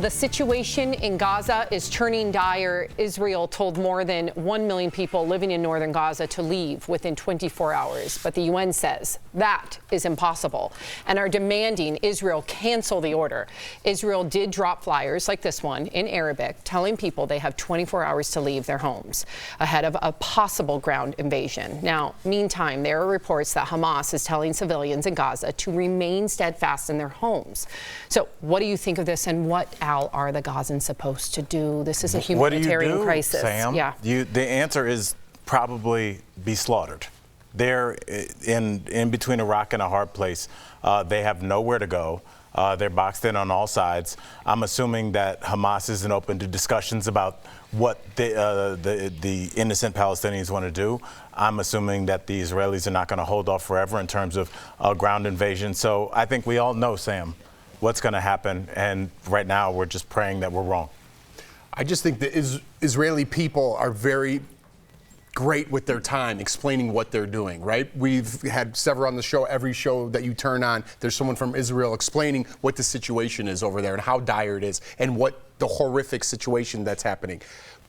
The situation in Gaza is turning dire. Israel told more than 1 million people living in northern Gaza to leave within 24 hours. But the UN says that is impossible and are demanding Israel cancel the order. Israel did drop flyers like this one in Arabic telling people they have 24 hours to leave their homes ahead of a possible ground invasion. Now, meantime, there are reports that Hamas is telling civilians in Gaza to remain steadfast in their homes. So what do you think of this, and what are the Gazans supposed to do? This is a humanitarian crisis. Sam? Yeah. The answer is probably be slaughtered. They're in between a rock and a hard place. They have nowhere to go. They're boxed in on all sides. I'm assuming that Hamas isn't open to discussions about what the innocent Palestinians want to do. I'm assuming that the Israelis are not going to hold off forever in terms of ground invasion. So I think we all know, Sam, what's going to happen, and right now we're just praying that we're wrong. I just think the Israeli people are very great with their time explaining what they're doing, right? We've had several on the show. Every show that you turn on, there's someone from Israel explaining what the situation is over there and how dire it is and what the horrific situation that's happening.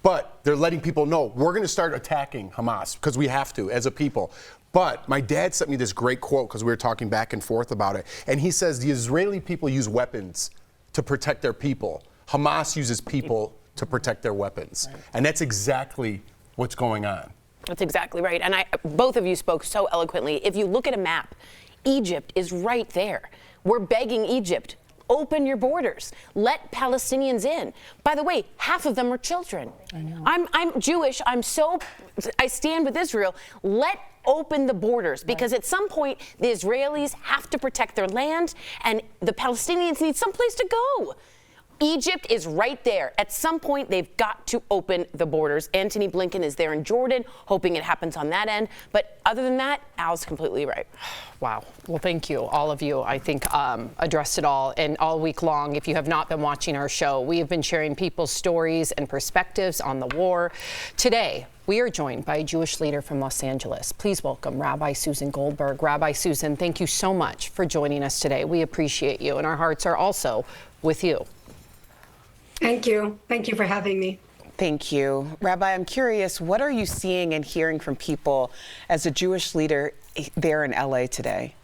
But they're letting people know we're going to start attacking Hamas because we have to as a people. But my dad sent me this great quote because we were talking back and forth about it. And he says the Israeli people use weapons to protect their people. Hamas uses people to protect their weapons. Right. And that's exactly what's going on. That's exactly right. And both of you spoke so eloquently. If you look at a map, Egypt is right there. We're begging Egypt, open your borders. Let Palestinians in. By the way, half of them are children. I know. I'm Jewish. I stand with Israel. Let open the borders, because at some point the Israelis have to protect their land and the Palestinians need someplace to go. Egypt is right there. At some point, they've got to open the borders. Antony Blinken is there in Jordan, hoping it happens on that end. But other than that, Al's completely right. Wow. Well, thank you. All of you, I think, addressed it all. And all week long, if you have not been watching our show, we have been sharing people's stories and perspectives on the war. Today, we are joined by a Jewish leader from Los Angeles. Please welcome Rabbi Susan Goldberg. Rabbi Susan, thank you so much for joining us today. We appreciate you, and our hearts are also with you. Thank you. Thank you for having me. Thank you. Rabbi, I'm curious, what are you seeing and hearing from people as a Jewish leader there in LA today?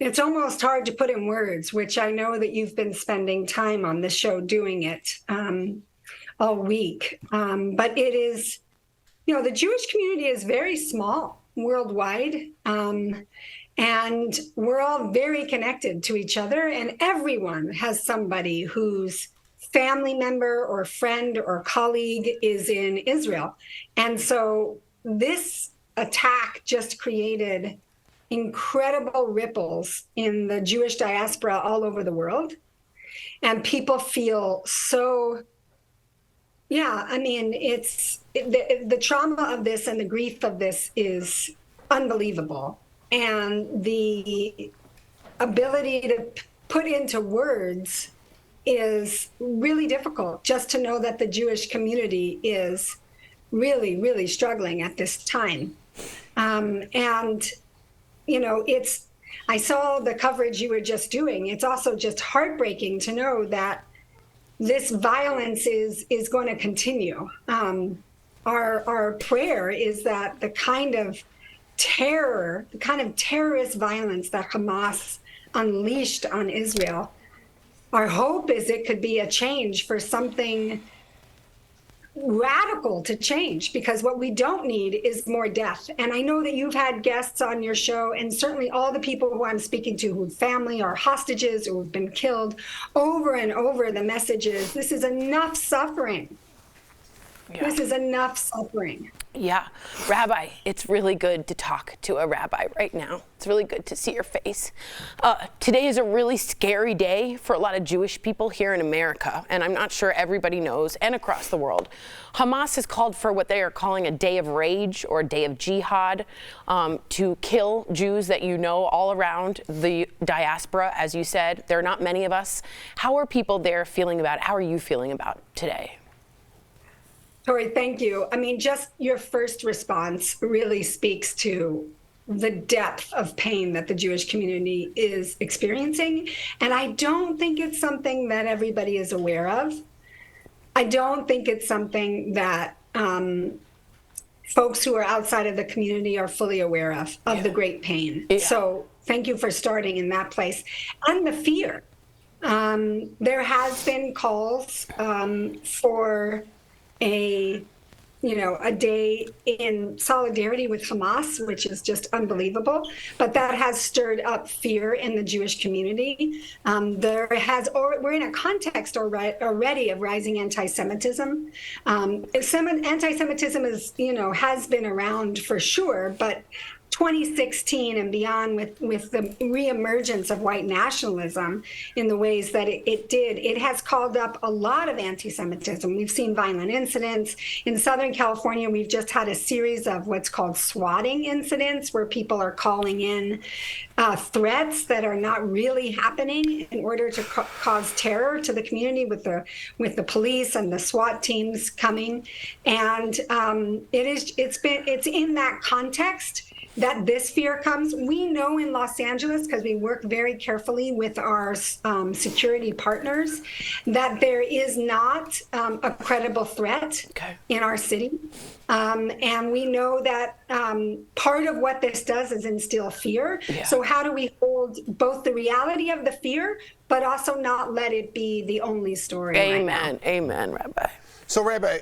It's almost hard to put in words, which I know that you've been spending time on this show doing it all week. But it is, the Jewish community is very small worldwide. And we're all very connected to each other, and everyone has somebody whose family member or friend or colleague is in Israel. And so this attack just created incredible ripples in the Jewish diaspora all over the world. And people feel so, the trauma of this and the grief of this is unbelievable. And the ability to put into words is really difficult, just to know that the Jewish community is really, really struggling at this time. I saw the coverage you were just doing. It's also just heartbreaking to know that this violence is going to continue. Our prayer is that the kind of terrorist violence that Hamas unleashed on Israel, our hope is it could be a change for something radical to change, because what we don't need is more death. And I know that you've had guests on your show, and certainly all the people who I'm speaking to whose family are hostages or who've been killed, over and over the message is, this is enough suffering. Yeah. This is enough suffering. Yeah. Rabbi, it's really good to talk to a rabbi right now. It's really good to see your face. Today is a really scary day for a lot of Jewish people here in America, and I'm not sure everybody knows, and across the world. Hamas has called for what they are calling a day of rage or a day of jihad to kill Jews that you know all around the diaspora. As you said, there are not many of us. How are people there feeling about it? How are you feeling about today? Tori, thank you. I mean, just your first response really speaks to the depth of pain that the Jewish community is experiencing. And I don't think it's something that everybody is aware of. I don't think it's something that folks who are outside of the community are fully aware of the great pain. Yeah. So thank you for starting in that place. And the fear. There has been calls for a day in solidarity with Hamas, which is just unbelievable. But that has stirred up fear in the Jewish community. We're in a context already of rising anti-Semitism. Anti-Semitism has been around for sure, but 2016 and beyond, with the reemergence of white nationalism in the ways that it has called up a lot of anti-Semitism. We've seen violent incidents. In Southern California, we've just had a series of what's called swatting incidents, where people are calling in threats that are not really happening in order to cause terror to the community, with the police and the SWAT teams coming. And it's in that context that this fear comes. We know in Los Angeles, because we work very carefully with our security partners, that there is not a credible threat in our city. And we know that part of what this does is instill fear. Yeah. So how do we hold both the reality of the fear, but also not let it be the only story? Amen. Right now? Amen, Rabbi. So, Rabbi,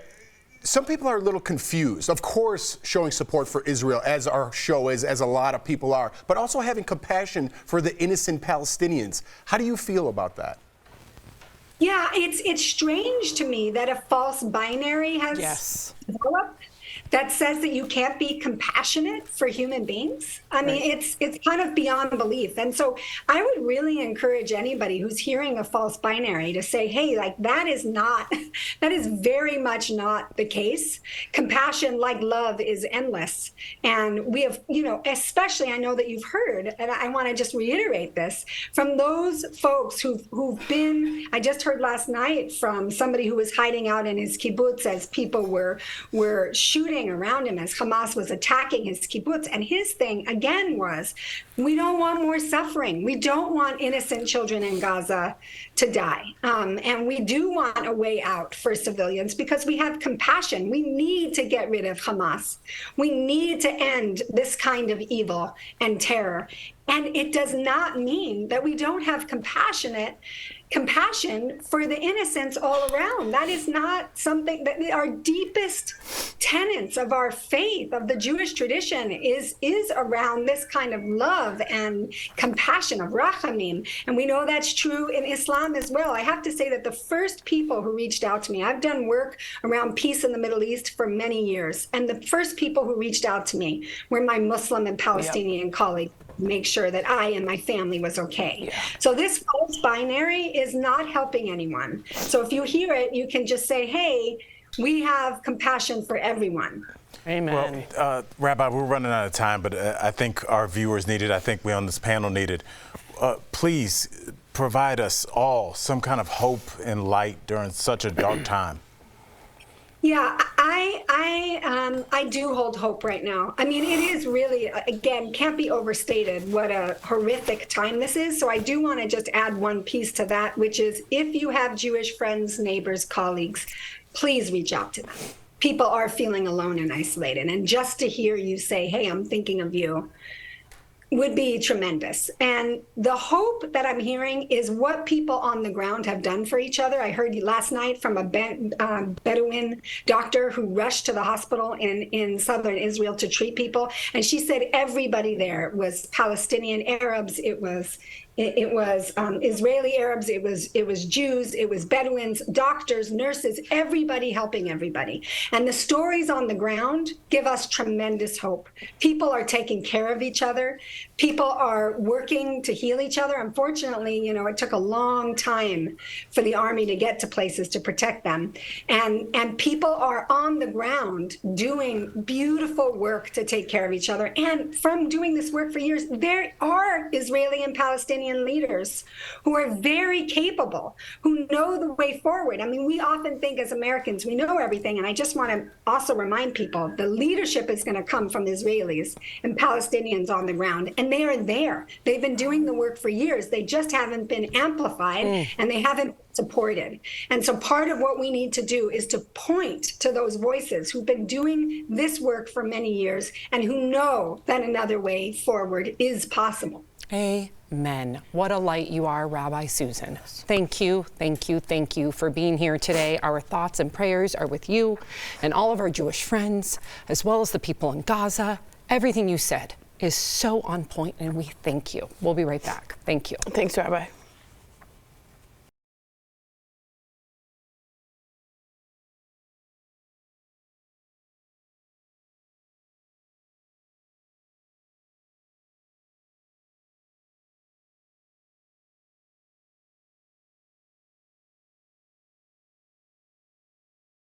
some people are a little confused. Of course, showing support for Israel, as our show is, as a lot of people are, but also having compassion for the innocent Palestinians. How do you feel about that? Yeah, it's strange to me that a false binary has developed that says that you can't be compassionate for human beings. I mean, it's kind of beyond belief. And so I would really encourage anybody who's hearing a false binary to say, hey, that is very much not the case. Compassion, like love, is endless. And we have, especially, I know that you've heard, and I want to just reiterate this, from those folks who've been, I just heard last night from somebody who was hiding out in his kibbutz as people were shooting around him as Hamas was attacking his kibbutz. And his thing, again, was, we don't want more suffering. We don't want innocent children in Gaza to die. And we do want a way out for civilians because we have compassion. We need to get rid of Hamas. We need to end this kind of evil and terror. And it does not mean that we don't have compassion for the innocents all around. That is not something that our deepest tenets of our faith, of the Jewish tradition, is around this kind of love and compassion, of rachamim. And we know that's true in Islam as well. I have to say that the first people who reached out to me, I've done work around peace in the Middle East for many years, and the first people who reached out to me were my Muslim and Palestinian colleagues. Make sure that I and my family was okay. Yeah. So this false binary is not helping anyone. So if you hear it, you can just say, hey, we have compassion for everyone. Amen. Well, Rabbi, we're running out of time, but I think our viewers need it. I think we on this panel need it. Please provide us all some kind of hope and light during such a dark time. Yeah, I do hold hope right now. I mean, it is really, again, can't be overstated what a horrific time this is. So I do want to just add one piece to that, which is, if you have Jewish friends, neighbors, colleagues, please reach out to them. People are feeling alone and isolated. And just to hear you say, hey, I'm thinking of you, would be tremendous. And the hope that I'm hearing is what people on the ground have done for each other. I heard last night from a Bedouin doctor who rushed to the hospital in southern Israel to treat people. And she said everybody there was Palestinian Arabs. It was Israeli Arabs, it was Jews, it was Bedouins, doctors, nurses, everybody helping everybody. And the stories on the ground give us tremendous hope. People are taking care of each other. People are working to heal each other. Unfortunately, you know, it took a long time for the army to get to places to protect them. And people are on the ground doing beautiful work to take care of each other. And from doing this work for years, there are Israeli and Palestinian leaders who are very capable, who know the way forward. I mean, we often think as Americans, we know everything. And I just want to also remind people, the leadership is going to come from Israelis and Palestinians on the ground. And they are there. They've been doing the work for years. They just haven't been amplified and they haven't been supported. And so part of what we need to do is to point to those voices who've been doing this work for many years and who know that another way forward is possible. Amen. What a light you are, Rabbi Susan. Thank you, thank you, thank you for being here today. Our thoughts and prayers are with you and all of our Jewish friends, as well as the people in Gaza. Everything you said is so on point, and we thank you. We'll be right back. Thank you. Thanks, Rabbi.